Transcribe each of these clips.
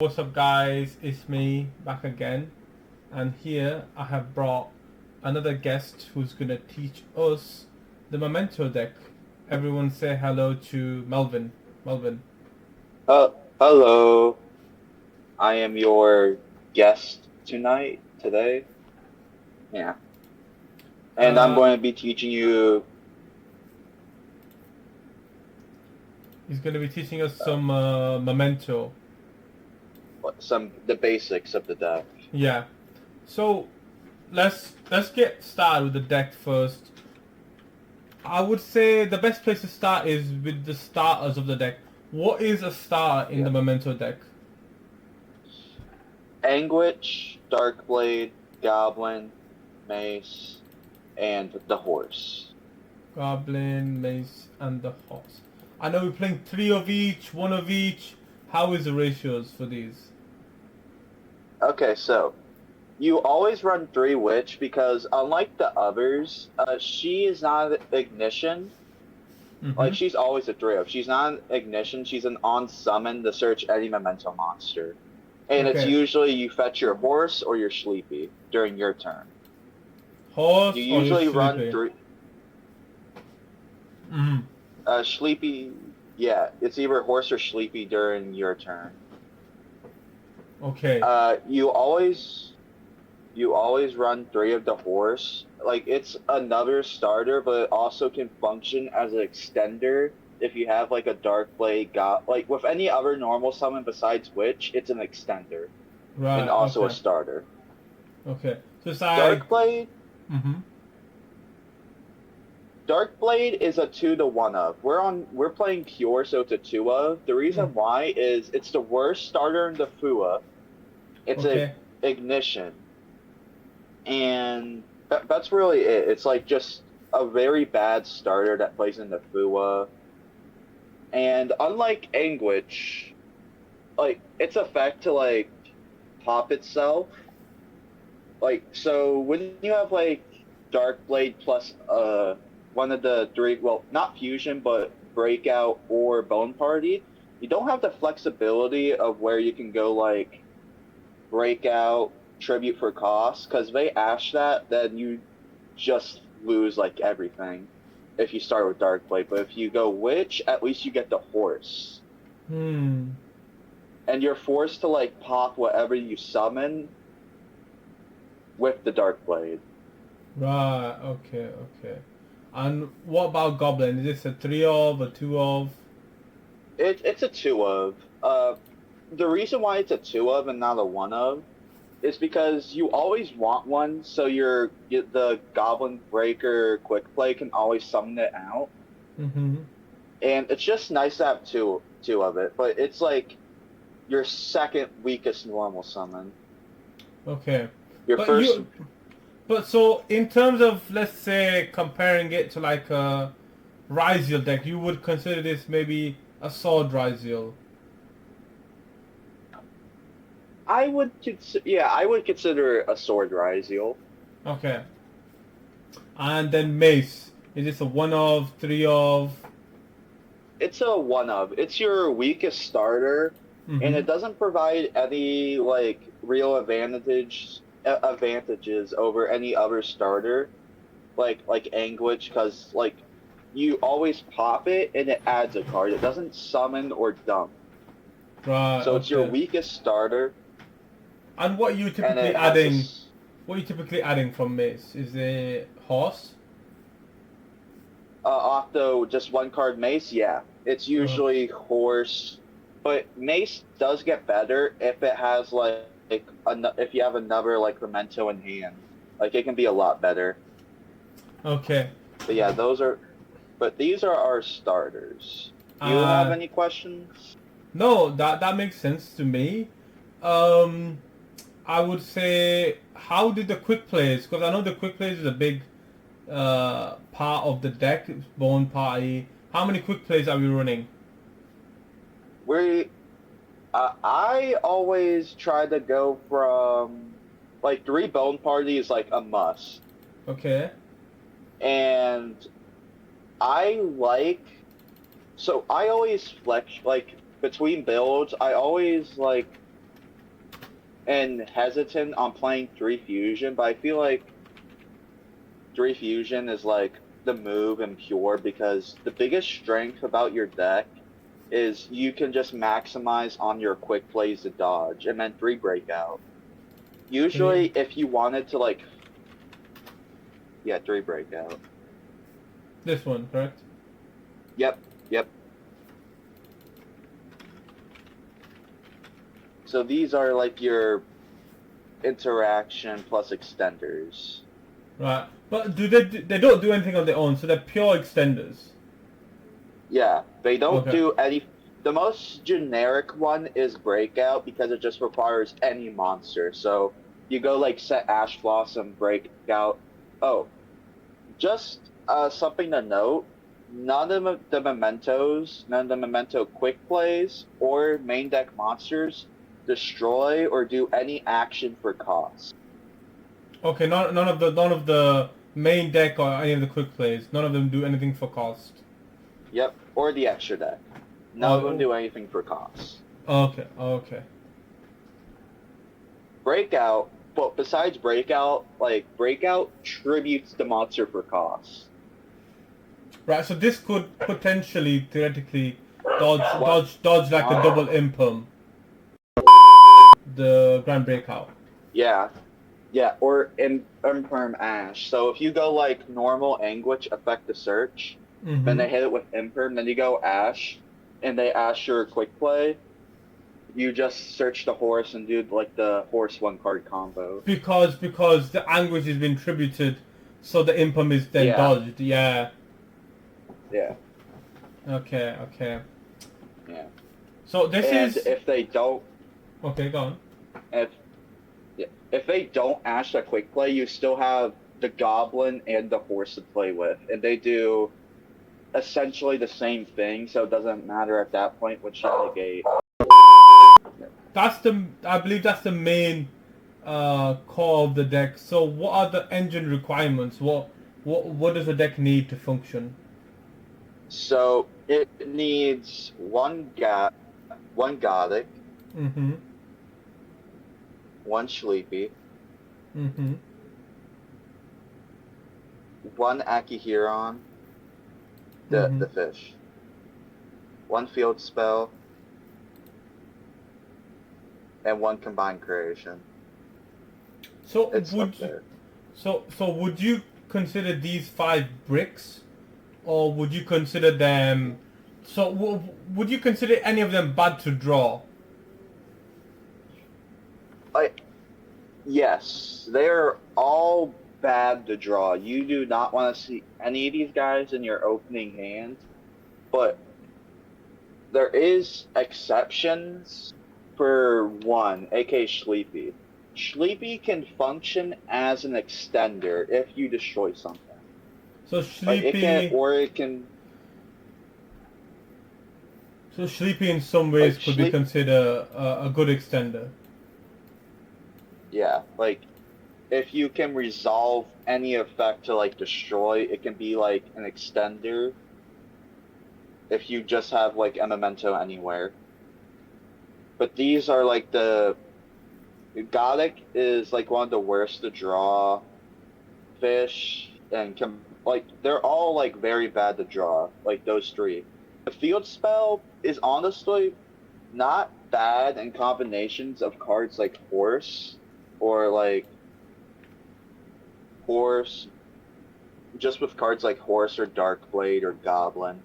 What's up guys, it's me back again, and here I have brought another guest who's gonna teach us the Memento deck. Everyone say hello to Melvin. Melvin. Hello, I am your guest today. Yeah. And I'm Uh, going to be teaching you he's gonna be teaching us uh, some Memento. the basics of the deck. Yeah. So let's get started with the deck first. I would say the best place to start is with the starters of the deck. What is a starter in the Yeah. Memento deck? Anguish, Darkblade, Goblin, Mace, and the horse. Goblin, Mace, and the horse. I know we're playing three of each, one of each. How is the ratios for these? Okay, so you always run 3 Witch because unlike the others, she is not Ignition. Mm-hmm. Like, she's always a 3 of. She's not an Ignition, she's an on summon to search any Memento monster. And it's Okay. usually you fetch your horse or your sleepy during your turn. You Horse or your usually run sleepy? through Mm-hmm. sleepy. Yeah, it's either horse or sleepy during your turn. Okay. You always run 3 of the horse. Like, it's another starter, but it also can function as an extender if you have like a dark blade got like with any other normal summon besides witch, it's an extender and Right. also a Okay. starter. Okay. So it's like. Darkblade Mm-hmm. Darkblade is a 2 to 1 of. We're playing Cure, so it's a 2 of. The Mm. reason why is it's the worst starter in the FUA. It's a Okay. ignition. And that's really it. It's like just a very bad starter that plays in the FUA. And unlike Anguish, like its effect to like pop itself, like so when you have like Darkblade plus one of the three, well, not fusion but breakout or bone party, you don't have the flexibility of where you can go like breakout tribute for cost, because if they ash that, then you just lose like everything if you start with Darkblade. But if you go witch, at least you get the horse, Hmm. and you're forced to like pop whatever you summon with the Darkblade. Right. Okay. Okay. And what about Goblin? Is this a three of, a two of? It's a 2 of. The reason why it's a 2 of and not a 1 of is because you always want one, so the Goblin Breaker Quick Play can always summon it out, Mm-hmm. and it's just nice to have two of it. But it's like your second weakest normal summon. Okay. Your But first, you But so in terms of let's say comparing it to like a Ryziel deck, you would consider this maybe a sword Ryziel. I would consider it a Sword Ryziel. Okay. And then Mace. Is this a one of, three of? It's a 1 of. It's your weakest starter, and Mm-hmm. it doesn't provide any like real advantages over any other starter, like Anguish, because like you always pop it and it adds a card. It doesn't summon or dump. Right, So it's your okay. weakest starter, And what are you and typically it has adding? this. What are you typically adding from Mace? Is it horse? Off the just 1 card mace, yeah, it's Uh, usually horse, but mace does get better if it has if you have another like memento in hand, like it can be a lot better. okay. But yeah, but these are our starters. Do you have Uh, any questions? no, that makes sense to me. Um, I would say, how did the quick plays? Because I know the quick plays is a big part of the deck. Bone Party. How many quick plays are we running? I always try to go from like 3 bone parties like a must, Okay. and I like so I always flex like between builds. I always like and hesitant on playing 3 fusion, but I feel like 3 fusion is like the move in pure because the biggest strength about your deck is you can just maximize on your quick plays to dodge and then 3 breakout. Three. Usually if you wanted to like, yeah, 3 breakout. This one, correct? Yep, yep. So these are like your interaction plus extenders. Right. But they don't do anything on their own, so they're pure extenders. Yeah, they don't Okay. do any. The most generic one is Breakout because it just requires any monster. So you go like set Ash Blossom, Breakout. Oh, just something to note. None of the Mementos, none of the Memento quick plays or main deck monsters destroy or do any action for cost. Okay, none of the main deck or any of the quick plays. None of them do anything for cost. Yep, or the extra deck. None of them Oh, do anything for cost. okay, okay. Breakout, but besides Breakout, like Breakout tributes the monster for cost. Right, so this could potentially, theoretically, What? dodge like the double impum, the grand breakout. Yeah, yeah, or in Imperm Ash. So if you go like normal Anguish, affect the search, then Mm-hmm. they hit it with Imperm, then you go Ash, and they Ash your quick play. You just search the horse and do like the horse 1 card combo. Because the anguish has been tributed, so the impum is then Yeah, dodged. Yeah. yeah, Okay. Okay. yeah. So this And is if they don't, okay. Go on. if yeah, if they don't Ash that quick play, you still have the goblin and the horse to play with, and they do essentially the same thing, so it doesn't matter at that point which delegate. I believe that's the main core of the deck. So what are the engine requirements? What does the deck need to function? So it needs one Gothic, Mm-hmm. one Sleepy, Mm-hmm. one Akihiron, Mm-hmm. the fish, one field spell, and one combined creation. So It's would up you, there. would you consider these 5 bricks, or would you consider them? So would you consider any of them bad to draw? Like, yes, they're all bad to draw. You do not want to see any of these guys in your opening hand, but there is exceptions for one, aka Sleepy. Sleepy can function as an extender if you destroy something. So Like it can, sleepy, or it can, so sleepy in some ways like could be sleep. considered a good extender. Yeah, like if you can resolve any effect to like destroy, it can be like an extender. If you just have like a memento anywhere, but these are like the Gothic is like one of the worst to draw fish and like they're all like very bad to draw, like those 3. The field spell is honestly not bad in combinations of cards like horse or like horse, just with cards like horse or dark blade or goblin.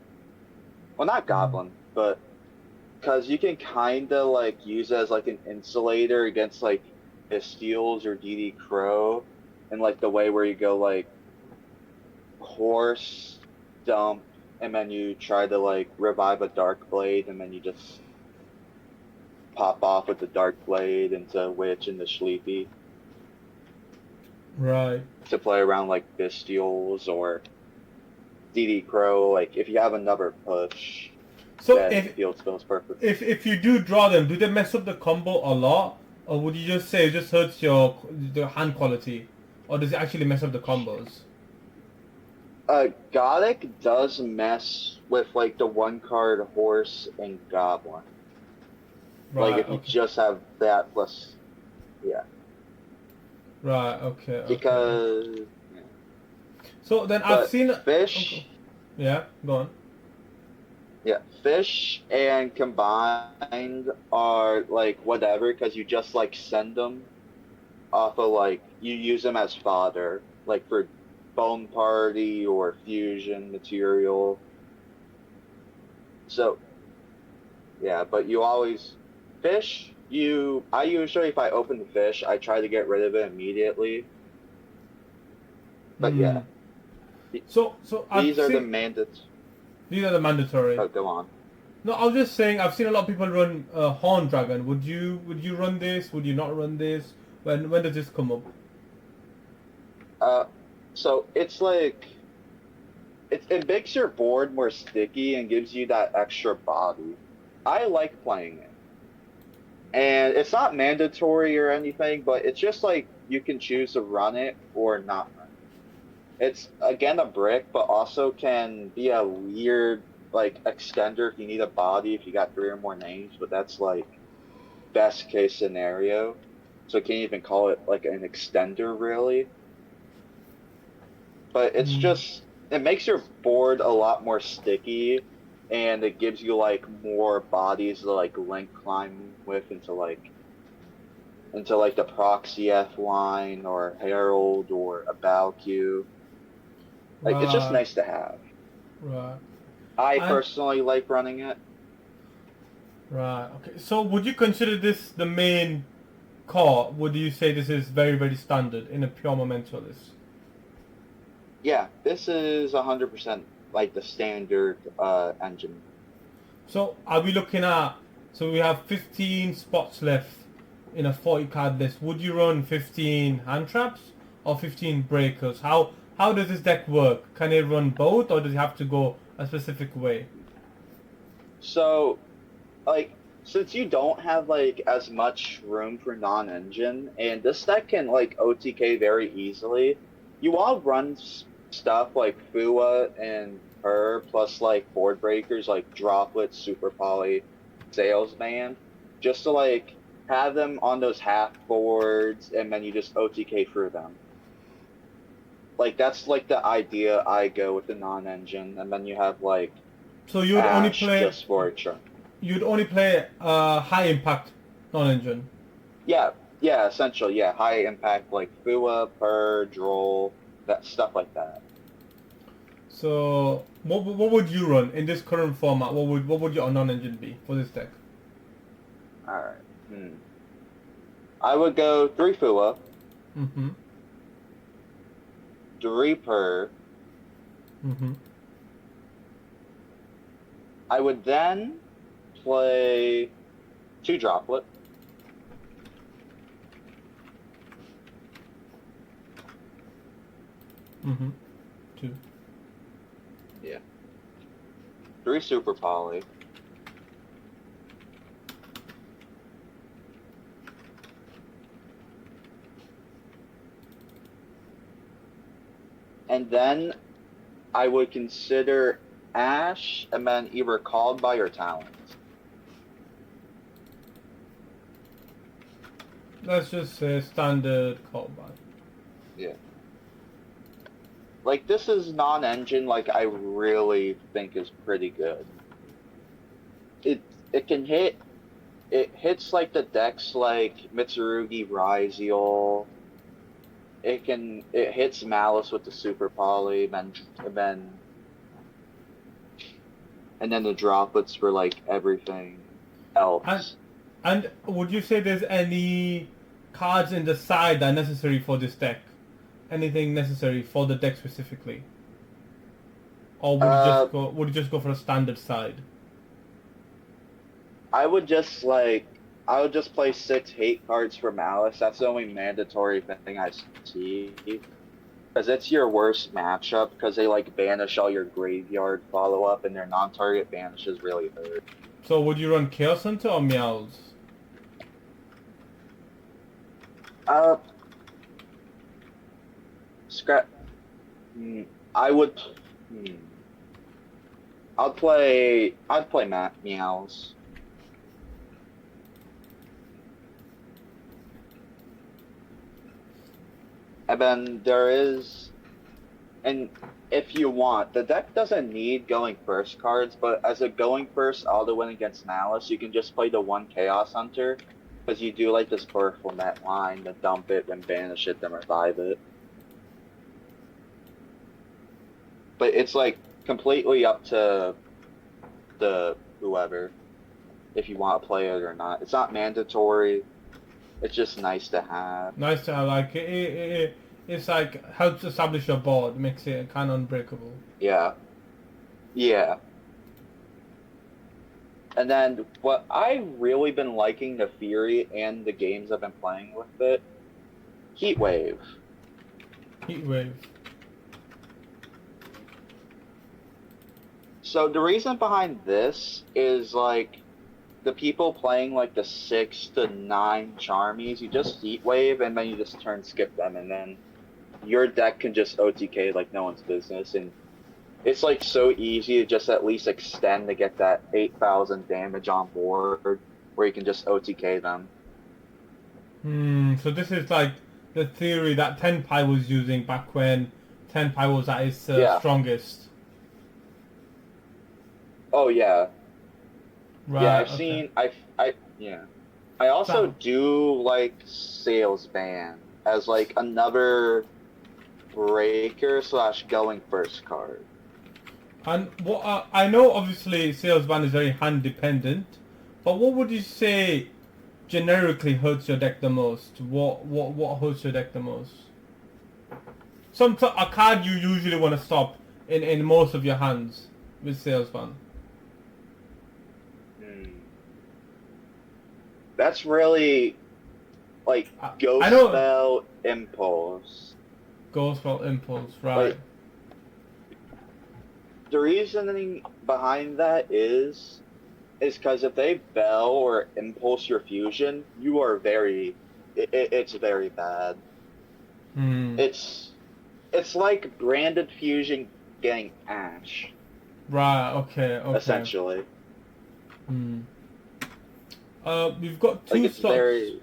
Well, not goblin, but because you can kind of like use it as like an insulator against like Pistiles or DD Crow, and like the way where you go like horse dump and then you try to like revive a dark blade and then you just pop off with the dark blade into witch and the sleepy Right. to play around like Pistiles or DD Crow. Like if you have another push, So then field spell's perfect. if you do draw them, do they mess up the combo a lot, or would you just say it just hurts the hand quality, or does it actually mess up the combos? Gothic does mess with like the 1 card horse and goblin. Like Right. if you Okay. just have that plus. Yeah, Right. Okay. Okay. because yeah. So then I've But seen. Okay. fish, Yeah. Go on. yeah, fish and combined are like whatever because you just like send them off of like you use them as fodder, like for bone party or fusion material. So yeah, but you always fish. I usually if I open the fish, I try to get rid of it immediately. But Hmm. yeah, th- So I've these are the seen mandates. these are the mandatory. Oh, go on. No, I was just saying I've seen a lot of people run Horn Dragon. Would you run this? Would you not run this? When does this come up? Uh, so it's like it makes your board more sticky and gives you that extra body. I like playing it. And it's not mandatory or anything, but it's just like you can choose to run it or not run it. It's again a brick, but also can be a weird like extender if you need a body if you got three or more names, but that's like best case scenario. So I can't even call it like an extender really. But it's Hmm. just it makes your board a lot more sticky and it gives you like more bodies to like link climb with into like the proxy F line or Herald or About Q. Like it's just Right. nice to have. Right. I And personally like running it. right. Okay. So would you consider this the main core? Would you say this is very very standard in a pure Memento list? Yeah, this is 100% like the standard engine. So are we looking at? So we have 15 spots left in a 40 card list. Would you run 15 hand traps or 15 breakers? How does this deck work? Can it run both, or does it have to go a specific way? So like since you don't have like as much room for non-engine and this deck can like OTK very easily, you all run stuff like Fua and her plus like board breakers like Droplet, Super Poly, Salesman, just to like have them on those half boards and then you just OTK through them. Like that's like the idea I go with the non-engine and then you have like So you'd only Ash play just for a high impact non-engine. Yeah, yeah, essential. Yeah, high impact like Fua, Purr, Droll, that stuff like that. So what would you run in this current format? What would your non-engine be for this deck? All right. I would go three Fua, Mm-hmm. three Purr. Mm-hmm. I would then play two Droplet, Mm-hmm. Two. yeah, three Super Poly, and then I would consider Ash and then either Called by or Talons. Let's just say standard callback. Yeah. Like this is non-engine, like I really think is pretty good. It it can hit it hits like the decks like Mitsurugi Ryziel. It hits Malice with the Super Poly, then and then the droplets for like everything And else. and would you say there's any cards in the side that are necessary for this deck? Anything necessary for the deck specifically, or would you Uh, just go? Would you just go for a standard side? I would just I would just play six hate cards for Malice. That's the only mandatory thing I see. Because it's your worst matchup because they like banish all your graveyard follow up and their non-target banishes really hurt. So would you run Chaos Hunter or Meows? Uh, scrap. Hmm, I would. Hmm, I'd play Meows. And then there is, and if you want, the deck doesn't need going first cards, but as a going first auto win against Malice, you can just play the one Chaos Hunter, because you do like this powerful net line, then dump it, then banish it, then revive it. But it's like completely up to the whoever if you want to play it or not. It's not mandatory. It's just nice to have. Nice to have, like, it's like helps establish your board, makes it kind of unbreakable. Yeah. Yeah. And then what I've really been liking the Fury and the games I've been playing with it, Heat Wave. Heat wave. So the reason behind this is like the people playing like the 6 to 9 Charmies, you just Heat Wave and then you just turn skip them, and then your deck can just OTK like no one's business, and it's like so easy to just at least extend to get that 8,000 damage on board where you can just OTK them. So this is like the theory that Tenpai was using back when Tenpai was at its Yeah. strongest. Oh yeah. Right. Yeah, I've okay. seen yeah. I also So- do like Sales Ban as like another breaker / going first card. And what I know, obviously, sales ban is very hand dependent, but what would you say generically hurts your deck the most? What hurts your deck the most? A card you usually want to stop in most of your hands with sales ban. That's really like I Ghost know Spell Impulse. Ghost Spell Impulse, right? Like, the reasoning behind that is because if they Bell or Impulse your fusion, you are it's very bad. Hmm. It's like branded fusion getting Ash, Right. Okay. Okay. essentially. Hmm. We've got Like two it's slots. very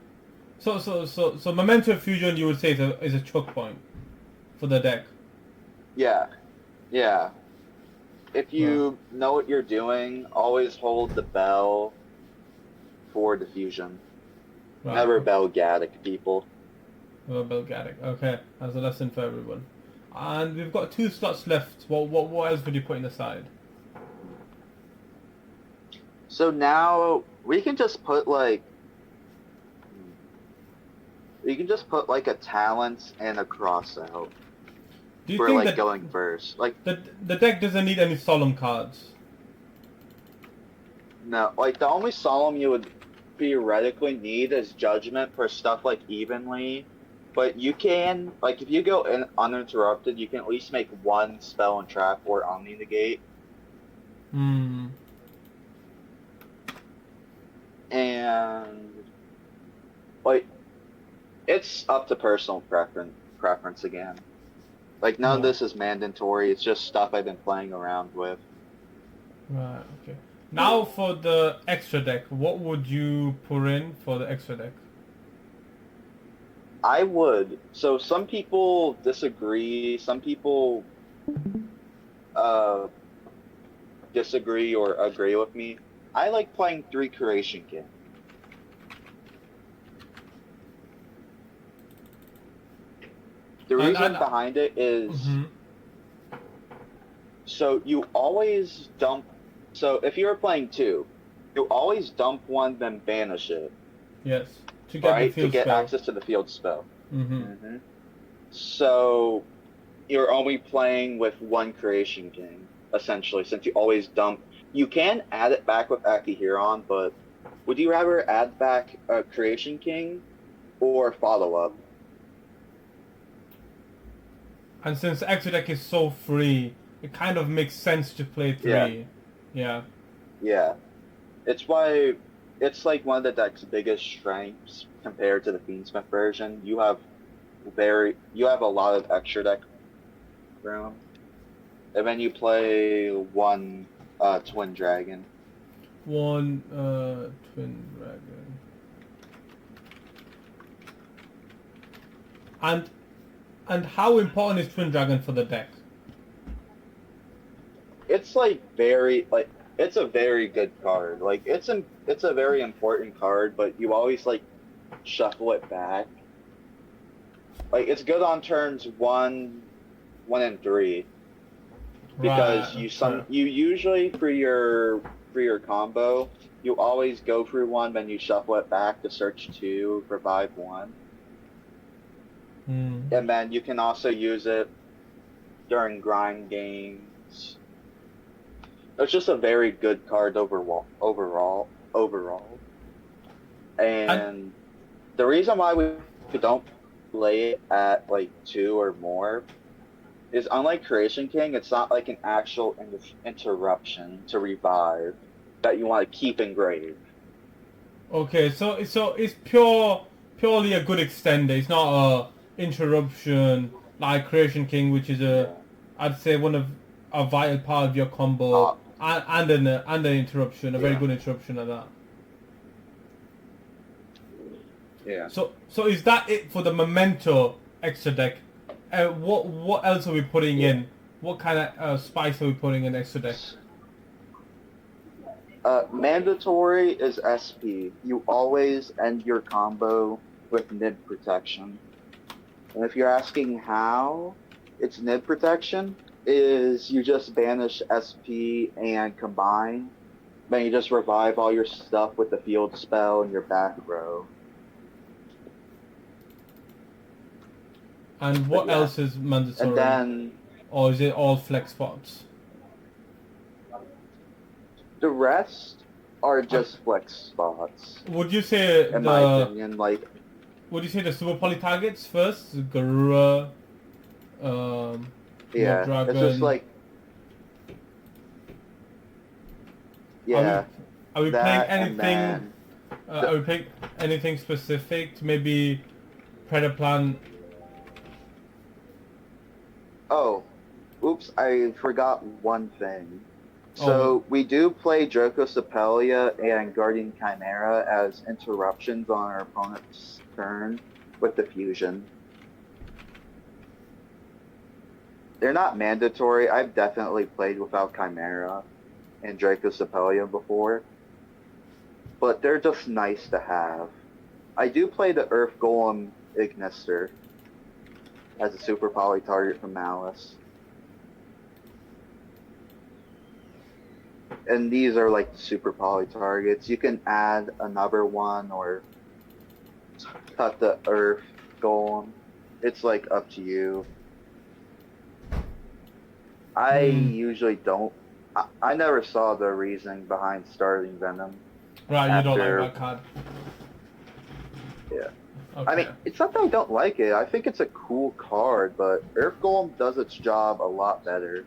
So Memento Fusion, you would say is a choke point for the deck. yeah. If Right. you know what you're doing, always hold the Bell for diffusion. Right. Never Bell Gaddick, people. Belgadic. Okay, that's a lesson for everyone. And we've got two slots left. What else would you put in the side? So now we can just put like a talent and a cross out Do you for think like that going first. Like the deck doesn't need any solemn cards? no, like the only solemn you would theoretically need is judgment for stuff like evenly. But you can, like, if you go in uninterrupted, you can at least make one spell and trap or Omni Negate. Hmm. And like it's up to personal preference again. Like none of Right. this is mandatory. It's just stuff I've been playing around with. Right. Okay. Now for the extra deck, what would you put in for the extra deck? I would. So some people disagree. Some people uh disagree or agree with me. I like playing 3 Creation King. The reason behind it is Mhm. so you always dump. So if you're playing 2, you always dump one, then banish it, Yes. To get the right? To field get spell. access to the field spell. Mm-hmm. So you're only playing with 1 Creation King, essentially, since you always dump. You can add it back with Akihiron, but would you rather add back a Creation King or follow up? And since the extra deck is so free, it kind of makes sense to play 3. Yeah. Yeah. It's why it's like one of the deck's biggest strengths compared to the Fiendsmith version. You have a lot of extra deck room. And then you play 1 Twin Dragon. 1 Twin Dragon. And And how important is Twin Dragon for the deck? It's like very like it's a very good card. Like it's a very important card, but you always like shuffle it back. Like it's good on turns one and three because Right. Okay. you usually for your combo you always go through one, then you shuffle it back to search two, revive one, Hmm. and then you can also use it during grind games. It's just a very good card overall. And And the reason why we don't play it at like two or more is unlike Creation King, it's not like an actual interruption to revive that you want to keep engraved. okay, so it's purely a good extender. It's not a interruption like Creation King, which is a Yeah. I'd say one of a vital part of your combo Uh, and an interruption, a very yeah. good interruption of that. Yeah. So is that it for the Memento extra deck? What else are we putting Yeah. in? What kind of spice are we putting in extra deck? Mandatory is SP. You always end your combo with Nib Protection. And if you're asking how it's Nib Protection, is you just banish SP and combine, then you just revive all your stuff with the field spell in your back row. And But what yeah. else is And mandatory? then Or is it all flex spots? the rest are And just flex spots, would you say in my the opinion. Like, super poly targets first? Garura, Mob yeah, it's just Dragon. like, Are we yeah, are we playing that and anything? then the Are we playing anything specific? Maybe Predaplan. oh, oops, I forgot one thing. Oh, So we do play Dracosepelia and Guardian Chimera as interruptions on our opponent's turn with the fusion. They're not mandatory. I've definitely played without Chimera and Dracosepelia before, but they're just nice to have. I do play the Earth Golem Ignister as a super poly target from Malice. And these are like the super poly targets. You can add another one or cut the Earth Golem. It's like up to you. I hmm. usually don't. I never saw the reasoning behind starting Venom Right, you don't like after. that card. Yeah. I mean, Okay. it's not that I don't like it. I think it's a cool card, but Earth Golem does its job a lot better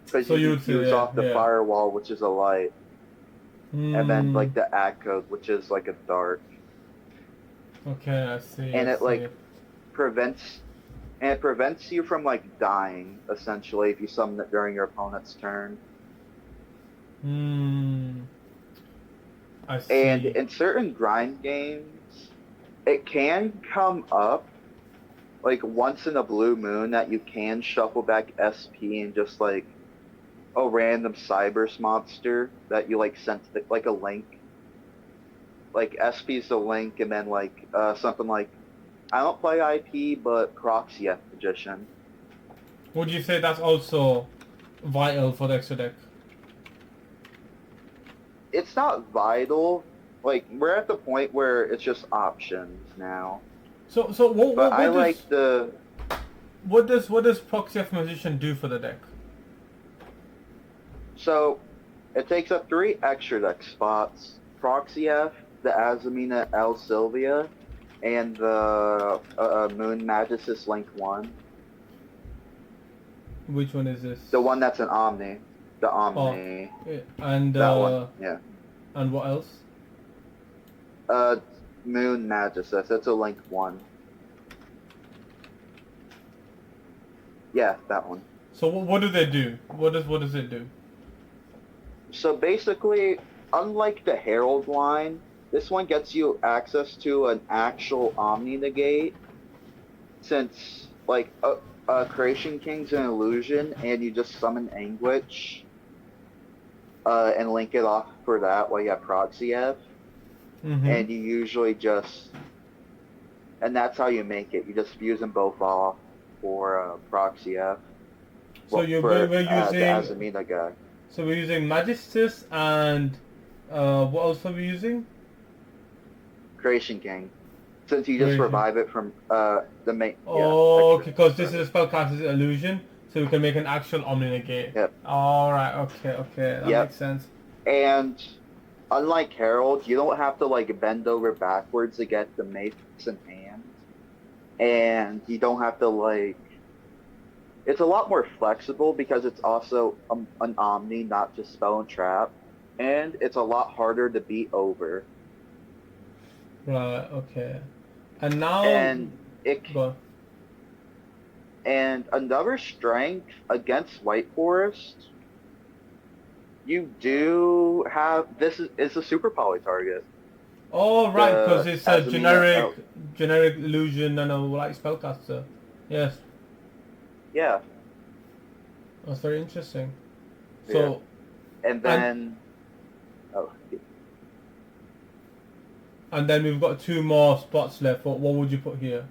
because So you you can would say fuse yeah, off the yeah. firewall, which is a light, and then Hmm. like the ad code, which is like a dark, Okay, I see. I and it see. like prevents and it prevents you from like dying essentially if you summon it during your opponent's turn. Hmm. I And see. in certain grind games, it can come up like once in a blue moon that you can shuffle back SP and just like a random Cybers monster that you like sent like a link. Like SP's the link and then like something like I don't play IP but Proxy F Magician. Would you say that's also vital for the extra deck? It's not vital. Like we're at the point where it's just options now. So But I like the what does Proxy F Musician do for the deck? so it takes up three extra deck spots: Proxy F, the Azamina L Sylvia, and the Moon Magus Link One. Which one is this? The one that's an Omni. The Oh, Omni. and That one. Yeah. what else? Uh, Moon Magus. That's a Link One. Yeah, that one. So what do they do? What does it do? So basically, unlike the Herald line, this one gets you access to an actual Omni negate, since like Creation King's an illusion, and you just summon Anguish, and link it off for that while you have Proxy F, Mm-hmm. and you usually just, and that's how you make it. You just fuse them both off for Proxy F. So Well, you're for we're the using Azamina guy. so we're using Magistus and what else are we using? Creation King. Since you just Creation. revive it from the main, yeah, Oh, extra. because this is a spellcaster's illusion, so we can make an actual Omni Negate. Yep, All right. Okay. Okay. That yep. makes sense. And unlike Herald, you don't have to like bend over backwards to get the mace in hand, and you don't have to like. It's a lot more flexible because it's also an Omni, not just spell and trap, and it's a lot harder to beat over. Right. Okay. And now, And it go. and another strength against White Forest, you do have is a super poly target. Oh, right, because The it's a Azamina generic illusion and a like spellcaster. Yes, yeah, that's very interesting. yeah. So, And and then oh and then we've got two more spots left. What would you put here?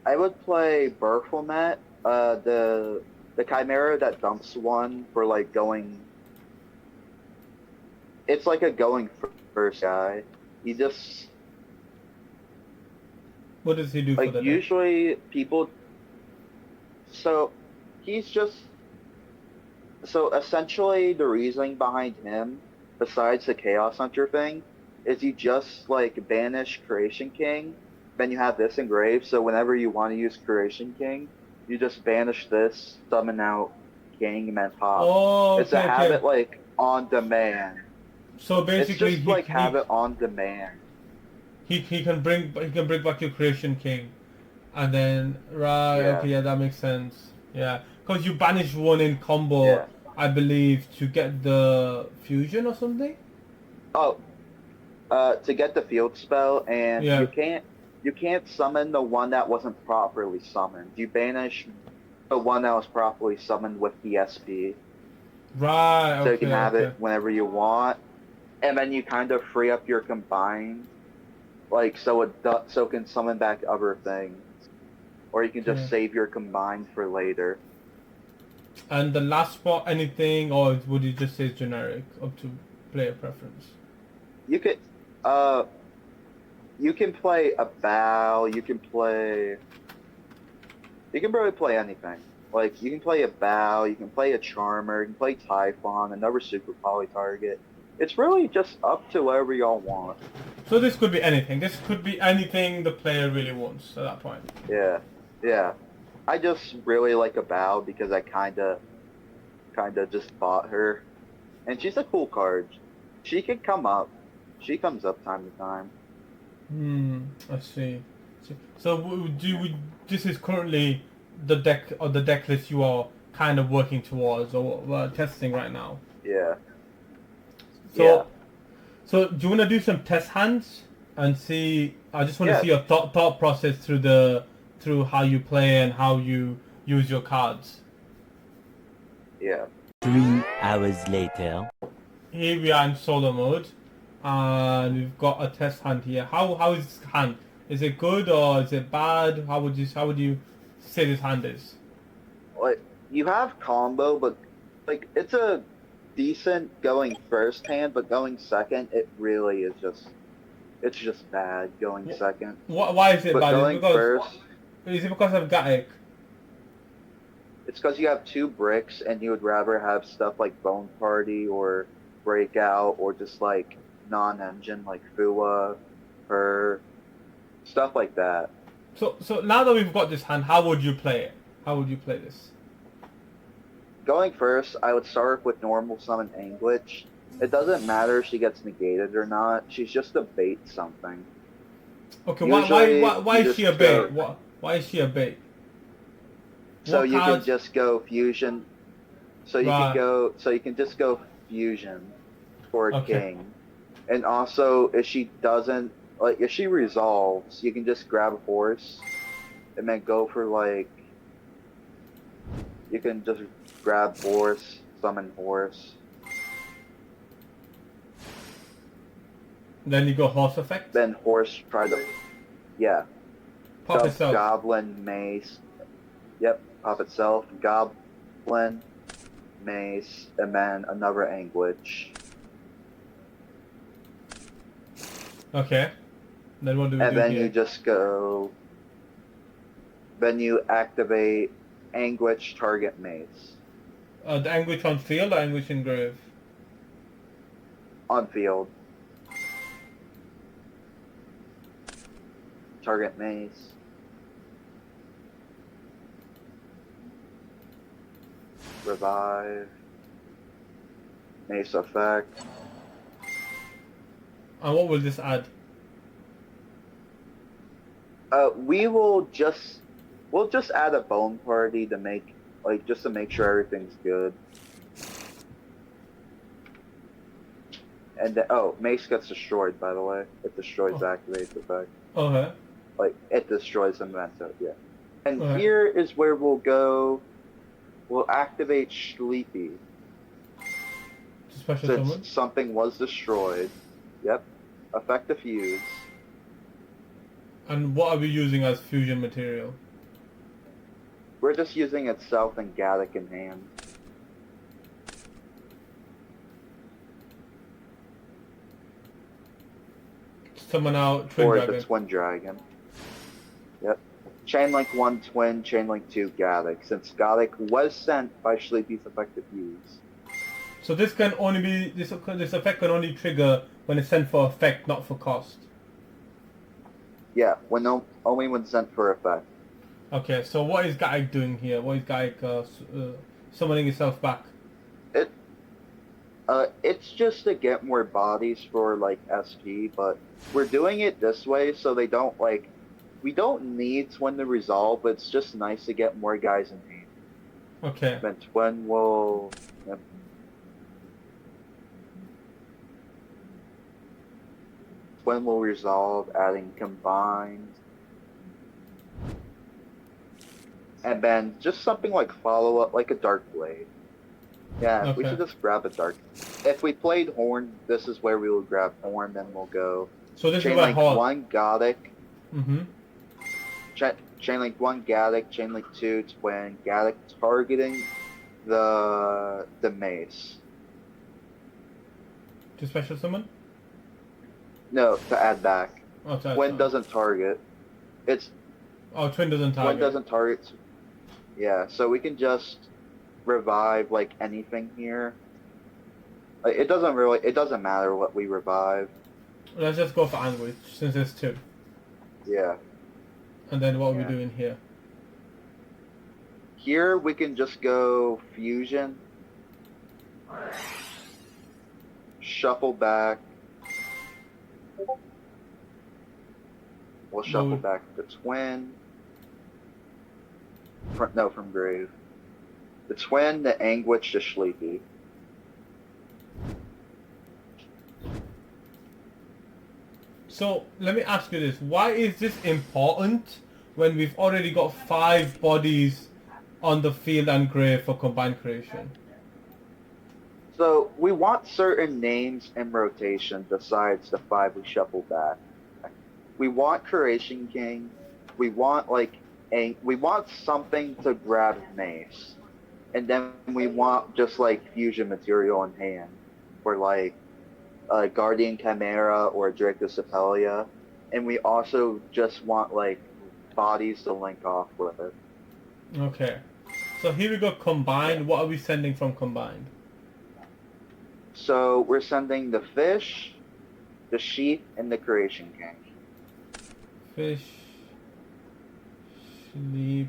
I would play Baphomet, the Chimera that dumps one for like going. It's like a going first guy. He just What does he do for like the deck? usually people. So he's just so essentially the reasoning behind him, besides the Chaos Hunter thing, is you just like banish Creation King, then you have this engraved. So whenever you want to use Creation King, you just banish this, summon out King, and then pop. Oh, It's a okay, have okay. it like on demand. So It's basically, just like have it on demand. he can bring back your Creation King, and then right, Yeah, okay, yeah, that makes sense. Yeah, because you banish one in combo, yeah. I believe, to get the fusion or something. Oh, to get the field spell, and Yeah. you can't summon the one that wasn't properly summoned. You banish the one that was properly summoned with the SP, Right. so you can Okay. have Okay. it whenever you want, and then you kind of free up your combine, like so it can summon back other things, or you can just Okay. save your combine for later. And the last spot, anything, or would you just say generic, up to player preference? You could, uh, you can play a bow. You can really play anything. Like you can play a bow, you can play a charmer, you can play Typhon, another super poly target. It's really just up to whatever y'all want. So this could be anything. This could be anything the player really wants at that point. Yeah, yeah. I just really like a bow because I kinda just bought her, and she's a cool card. She can come up. She comes up time to time. I see. So this is currently the deck or the deck list you are kind of working towards or testing right now. Yeah, yeah, So so do you want to do some test hands and see? I just want to yeah, see your thought process through how you play and how you use your cards. yeah. 3 hours later. Here we are in solo mode, and we've got a test hand here. How is this hand? Is it good or is it bad? How would you say this hand is? Like you have combo, but like it's a decent going first hand, but going second, it really is just it's just bad going second. Why is it But bad? going first, Is it because of Gatic? it's because you have two bricks and you would rather have stuff like Bone Party or Breakout or just like non-engine like Fua or stuff like that. So now that we've got this hand, how would you play it? How would you play this? Going first, I would start with normal summon Anguish. It doesn't matter if she gets negated or not. She's just a bait something. Okay, Usually, why you is she a just bait? go Why is she a bait? so What you can cards? just go fusion. Right. So you can just go fusion for a Okay. king. And also, if she doesn't like if she resolves, you can just grab a horse and then go for like, you can just grab horse, summon horse. Then you go horse effect. Then horse try to, yeah. Pop So itself. goblin, mace. Yep, pop itself. Goblin, mace, and then another anguish. Okay. Then what do we And do then here? you just go. Then you activate anguish target mace The anguish on field or anguish in grave? on field. Target mace. Revive. Mace effect. And what will this add? We'll just add a bone party to make, like, just to make sure everything's good. And then, oh, mace gets destroyed, by the way. It destroys activates effect. Okay. Like, it destroys the Memento, yeah. And Okay. here is where we'll go. We'll activate Sleepy. Special Since summon. something was destroyed. Yep. Effect diffuse. And what are we using as fusion material? We're just using itself and Gaddock in hand. Summon out Twin Or Dragon. the Twin Dragon. Yep. Chainlink 1 Twin, Chainlink 2 Gaddock. Since Gaddock was sent by Sleepy's effect diffuse. So this can only be this effect can only trigger when it's sent for effect, not for cost. Yeah, only when sent for effect. Okay, so what is Gaik doing here? What is Gaik summoning itself back? It's just to get more bodies for like SP, but we're doing it this way so they don't like. We don't need Twin to resolve, but it's just nice to get more guys in hand. Okay. Then Twin will. Yep. Twin will resolve, adding combined. And then just something like follow up, like a Dark Blade. Yeah, we Okay. should just grab a Dark. If we played Horn, this is where we will grab Horn, then we'll go. So this is Chain where Link Hall. 1 Gaddock. Mm-hmm. Chain Link 1 Gaddock, Chain Link 2 Twin, Gaddock targeting the mace. To special summon? No, to add back. Oh, sorry, Twin sorry. doesn't target. Twin doesn't target. Twin doesn't target. Yeah, so we can just revive like anything here. Like, it doesn't matter what we revive. Let's just go for Anguish since there's two. Yeah. And then what are we Yeah. doing here? Here we can just go fusion. Shuffle back. We'll shuffle Move. back the Twin. From grave. The Twin, the Anguish, the Sleepy. So let me ask you this: why is this important when we've already got 5 bodies on the field and grave for combined creation? So we want certain names in rotation besides the 5 we shuffle back. We want Creation King. We want we want something to grab mace, and then we want just like fusion material in hand, for like Guardian Chimera or Dracocepelia, and we also just want like bodies to link off with it. Okay. So here we go, combined. What are we sending from combined? So we're sending the fish, the sheep, and the Creation King. Fish, sleep,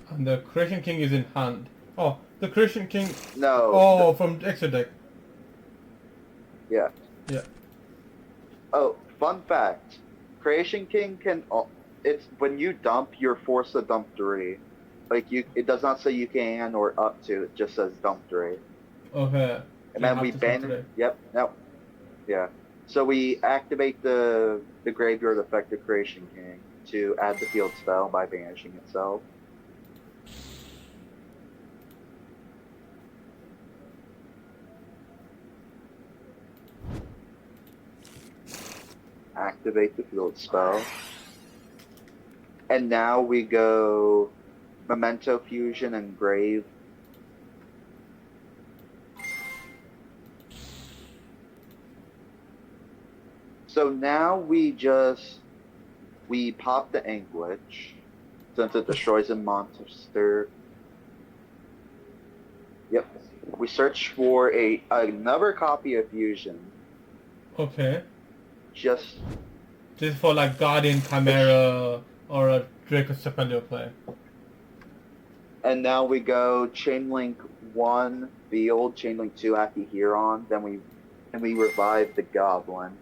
and the Creation King is in hand. Oh, the Creation King. No. Oh, from extra deck. Yeah. Yeah. Oh, fun fact. Creation King can. It's when you dump, you're forced to dump 3. Like it does not say you can or up to. It just says dump 3. Okay. And then we ban it. Yep. No. Yeah. So we activate the graveyard effect of Creation King. to add the field spell by banishing itself. Activate the field spell. And now we go Memento Fusion and Grave. So now we pop the Anguish, since it destroys a monster. Yep. We search for another copy of Fusion. Okay. Just for like Guardian Chimera or a Draco Sepulchre play. And now we go Chainlink 1 Field, Chainlink 2 Akihiron, then we revive the Goblin.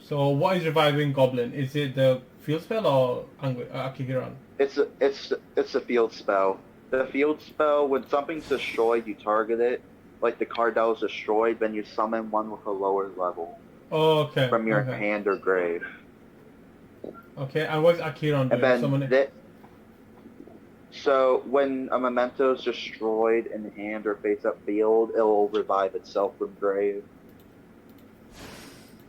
So what is reviving Goblin? Is it the field spell or Akihiron? It's a field spell. The field spell, when something's destroyed, you target it. Like the card that was destroyed, then you summon one with a lower level. Oh, okay. From your hand or grave. Okay, and what's Akihiron doing? And then so when a memento is destroyed in hand or face-up field, it'll revive itself from grave.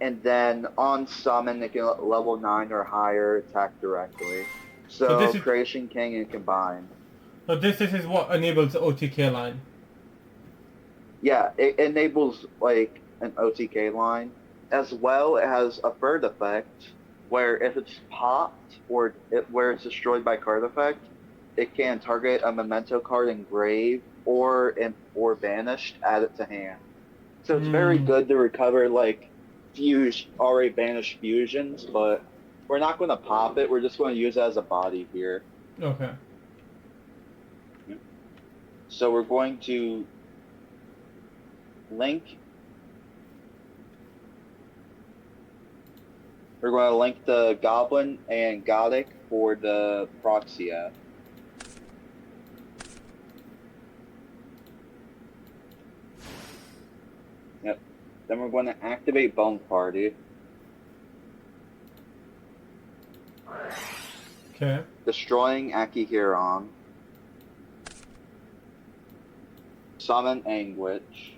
And then on summon, it can level 9 or higher attack directly. So this is Creation King and Combine. So this is what enables the OTK line. Yeah, it enables like an OTK line. As well, it has a third effect where if it's popped or where it's destroyed by card effect, it can target a memento card in grave or banished, add it to hand. So it's very good to recover like already banished fusions, but we're not going to pop it. We're just going to use it as a body here. Okay. So we're going to link. We're going to link the Goblin and Gothic for the Proxia. Yep. Then we're going to activate Bone Party. Okay. Destroying Akihiron. Summon Anguish.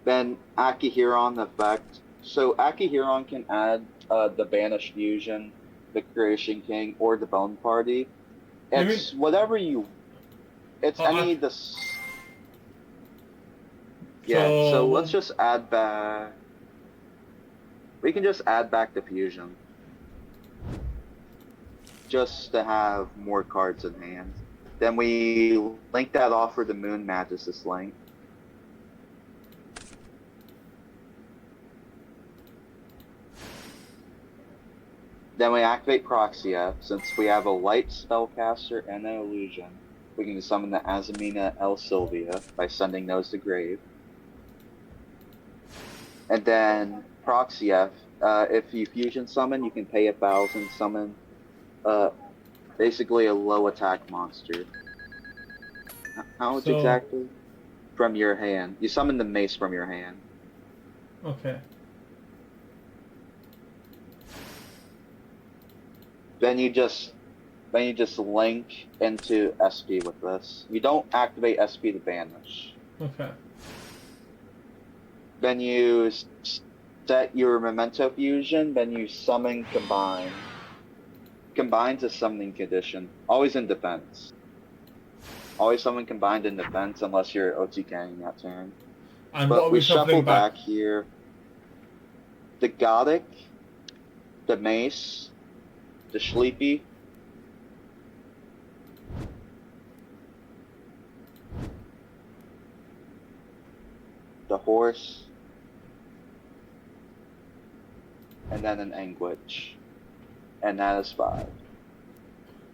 Then Akihiron effect. So Akihiron can add the Banished Fusion, the Creation King, or the Bone Party. It's whatever you... It's any of the... Yeah, so let's just add back... We can just add back the Fusion. Just to have more cards in hand. Then we link that off for the Moon Magus' link. Then we activate Proxia. Since we have a light spellcaster and an illusion, we can summon the Azamina El Sylvia by sending those to grave. And then Proxia, if you fusion summon, you can pay 1,000, summon basically a low attack monster. How much exactly? From your hand. You summon the mace from your hand. Okay. Then you just link into SP with this. You don't activate SP to banish. Okay. Then you set your Memento Fusion, then you summon Combine. Combine's a summoning condition. Always in defense. Always summon Combined in defense unless you're OTKing that turn. And but what we shuffle back here. The Gothic, the Mace, the Sleepy, the Horse, and then an Anguish. And that is 5.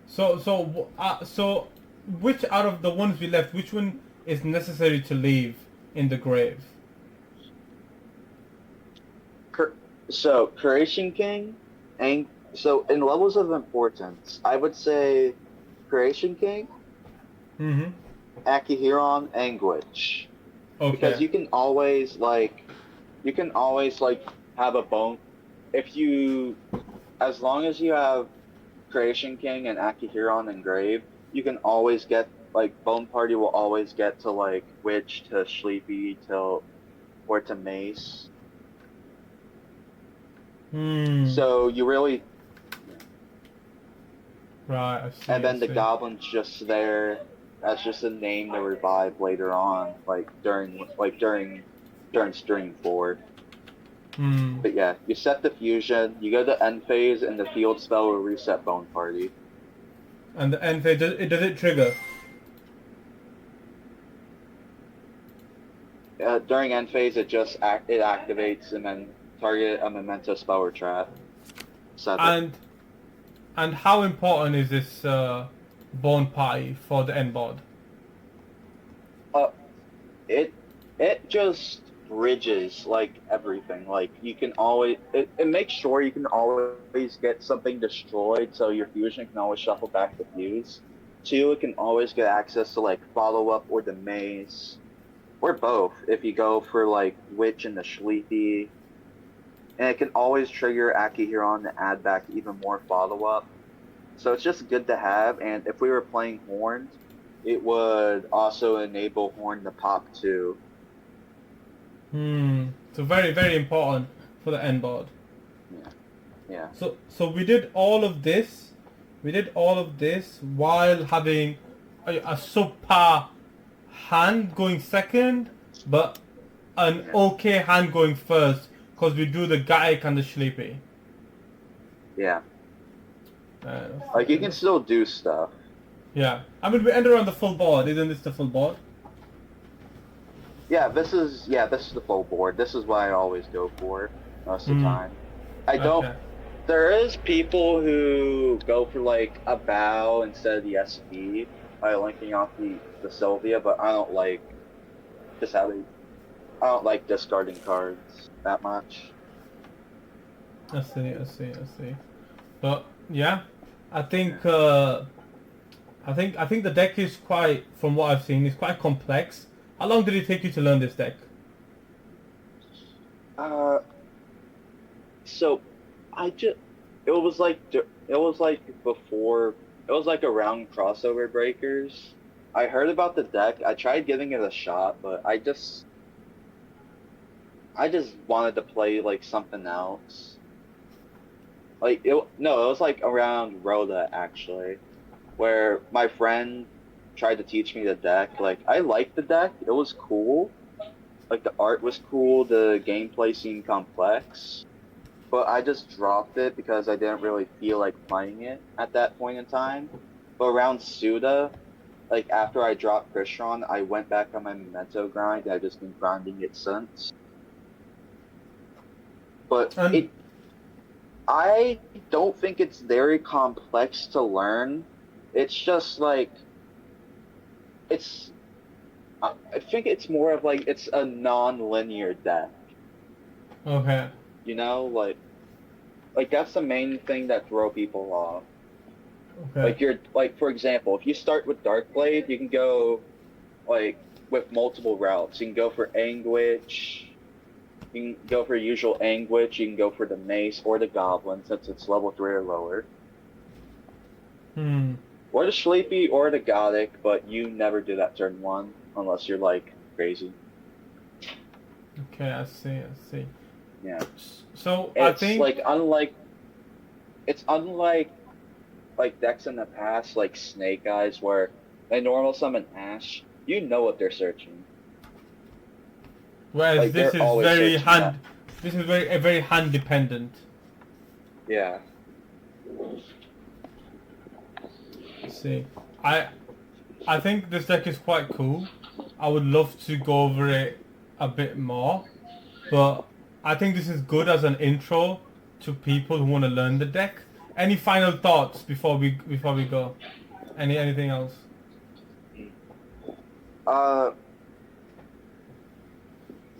So which out of the ones we left, which one is necessary to leave in the grave? So Creation King, so in levels of importance, I would say Creation King, Akihiron, Anguish. Okay. Because you can always have a bone. if you, as long as you have Creation King and Akihiron engraved, you can always get, like, Bone Party will always get to, like, Witch to Sleepy or to Mace. So you really, Right, I see, and I then the see. Goblin's just there as just a name to revive later on, like during Stream 4. But yeah, you set the fusion, you go to end phase, and the field spell will reset Bone Party. And the end phase, does it trigger? During end phase, it activates and then target a Memento spell or trap. Set it. And how important is this Bone Party for the end board? It it just bridges like everything. Like you can always it makes sure you can always get something destroyed, so your fusion can always shuffle back the fuse. Two, it can always get access to like follow up or the maze, or both if you go for like Witch and the Sleepy. And it can always trigger Akihiron to add back even more follow up. So it's just good to have. And if we were playing Horned, it would also enable Horn to pop too. So very, very important for the end board. Yeah. So we did all of this. We did all of this while having a subpar hand going second, but an okay hand going first, because we do the Gaik and the Sleepy. Yeah. Like you can still do stuff. Yeah. I mean, we enter on the full board. Isn't this the full board? Yeah, this is the full board. This is what I always go for most of the time. I don't. Okay. There is people who go for like a bow instead of the SP by linking off the Sylvia, but I don't like just having. I don't like discarding cards that much. I see. But yeah, I think I think the deck is quite, from what I've seen, is quite complex. How long did it take you to learn this deck? So it was like before, it was like around crossover breakers. I heard about the deck. I tried giving it a shot, but I just wanted to play like something else. It was like around Rhoda actually, where my friend tried to teach me the deck. Like I liked the deck. It was cool. Like the art was cool, the gameplay seemed complex. But I just dropped it because I didn't really feel like playing it at that point in time. But around Suda, like after I dropped Krishron, I went back on my Memento grind. I've just been grinding it since. But I don't think it's very complex to learn. It's just like I think it's more of like it's a non-linear deck. Okay. You know, like that's the main thing that throw people off. Okay. Like for example, if you start with Darkblade, you can go like with multiple routes. You can go for Anguish, you can go for usual Anguish, you can go for the Mace or the Goblin since it's level 3 or lower. Or the Sleepy or the Gothic, but you never do that turn 1 unless you're like crazy. Okay, I see. Yeah. So It's I think it's unlike like decks in the past, like Snake Eyes, where they normal summon Ash. You know what they're searching. whereas Like this they're is always very searching that. this is very hand dependent. Yeah. See, I think this deck is quite cool. I would love to go over it a bit more, but I think this is good as an intro to people who want to learn the deck. Any final thoughts before we go? Anything else?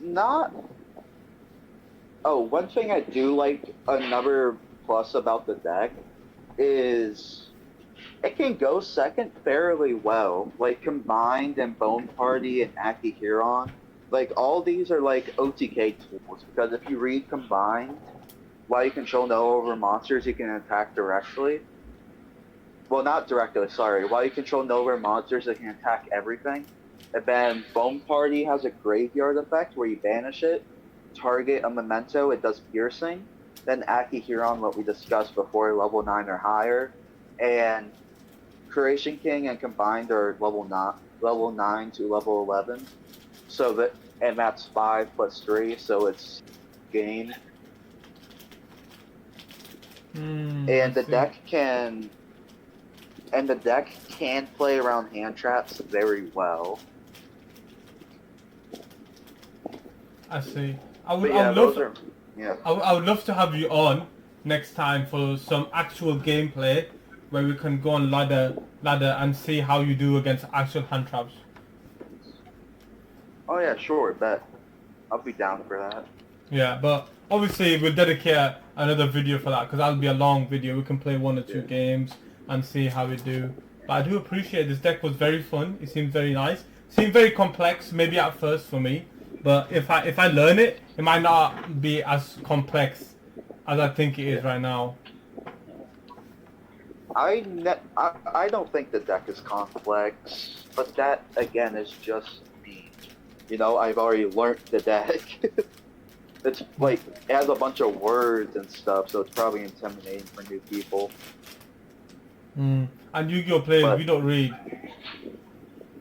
Not. Oh, one thing I do like, another plus about the deck is it can go second fairly well. Like Combined and Bone Party and Akihiron, like all these are like OTK tools because if you read Combined, while you control no over monsters, you can attack directly. Well, not directly, sorry. While you control no over monsters, it can attack everything. And then Foam Party has a graveyard effect where you banish it, target a Memento, it does piercing. Then Akihiron, what we discussed before, level 9 or higher. And Creation King and combined are level 9 to level 11. So that, and that's 5 plus 3, so it's gain. And the deck can play around hand traps very well. I see. I But would, yeah, I would love, those are, yeah. I would love to have you on next time for some actual gameplay where we can go on ladder and see how you do against actual hand traps. Oh yeah, sure, bet. I'll be down for that. Yeah, but obviously we'll dedicate another video for that because that'll be a long video. We can play 1 or 2 Yeah. games and see how we do. But I do appreciate this deck was very fun. It seemed very nice. It seemed very complex maybe at first for me, but if I learn it, it might not be as complex as I think it is right now. I don't think the deck is complex, but that again is just me. You know, I've already learned the deck. It's like it has a bunch of words and stuff, so it's probably intimidating for new people. And Yu-Gi-Oh players, But- we don't read.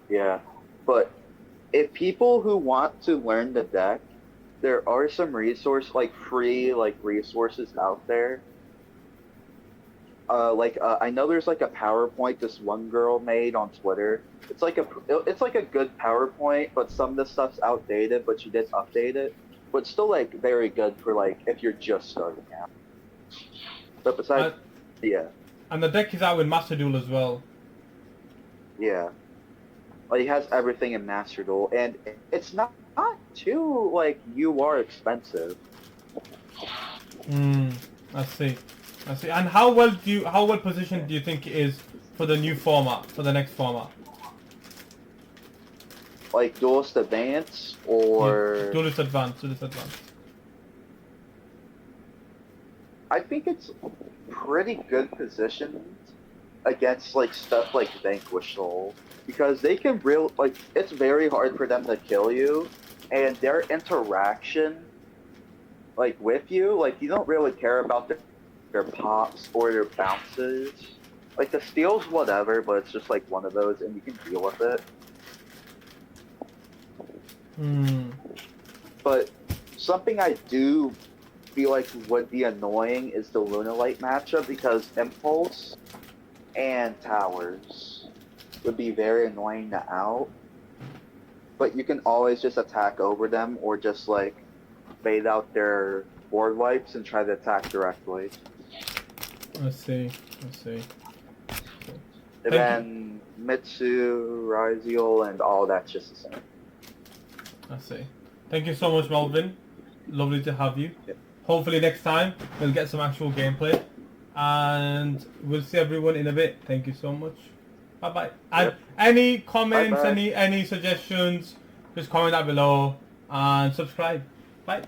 Yeah, but if people who want to learn the deck, there are some free resources out there. I know there's like a PowerPoint this one girl made on Twitter. It's like a good PowerPoint, but some of the stuff's outdated, but she did update it. But it's still like very good for like if you're just starting out. But besides, yeah, And the deck is out with Master Duel as well. yeah, like it has everything in Master Duel, and it's not too like expensive. I see. And how well positioned do you think it is for the new format, for the next format? Like Duelist Advance or Yeah, Duelist Advance. I think it's pretty good positioned against like stuff like Vanquish Soul because they can it's very hard for them to kill you, and their interaction like with you, like you don't really care about their pops or their bounces. Like the steals, whatever, but it's just like one of those, and you can deal with it. But something I do feel like would be annoying is the Lunalight matchup because Impulse and Towers would be very annoying to out. But you can always just attack over them or just like bait out their board wipes and try to attack directly. I see. And then Mitsu, Ryziel, and all that's just the same. I see. Thank you so much, Melvin. Lovely to have you. Yep. Hopefully next time we'll get some actual gameplay. And we'll see everyone in a bit. Thank you so much. Bye-bye. And Yep. any comments, Bye-bye. any suggestions, just comment down below and subscribe. Bye.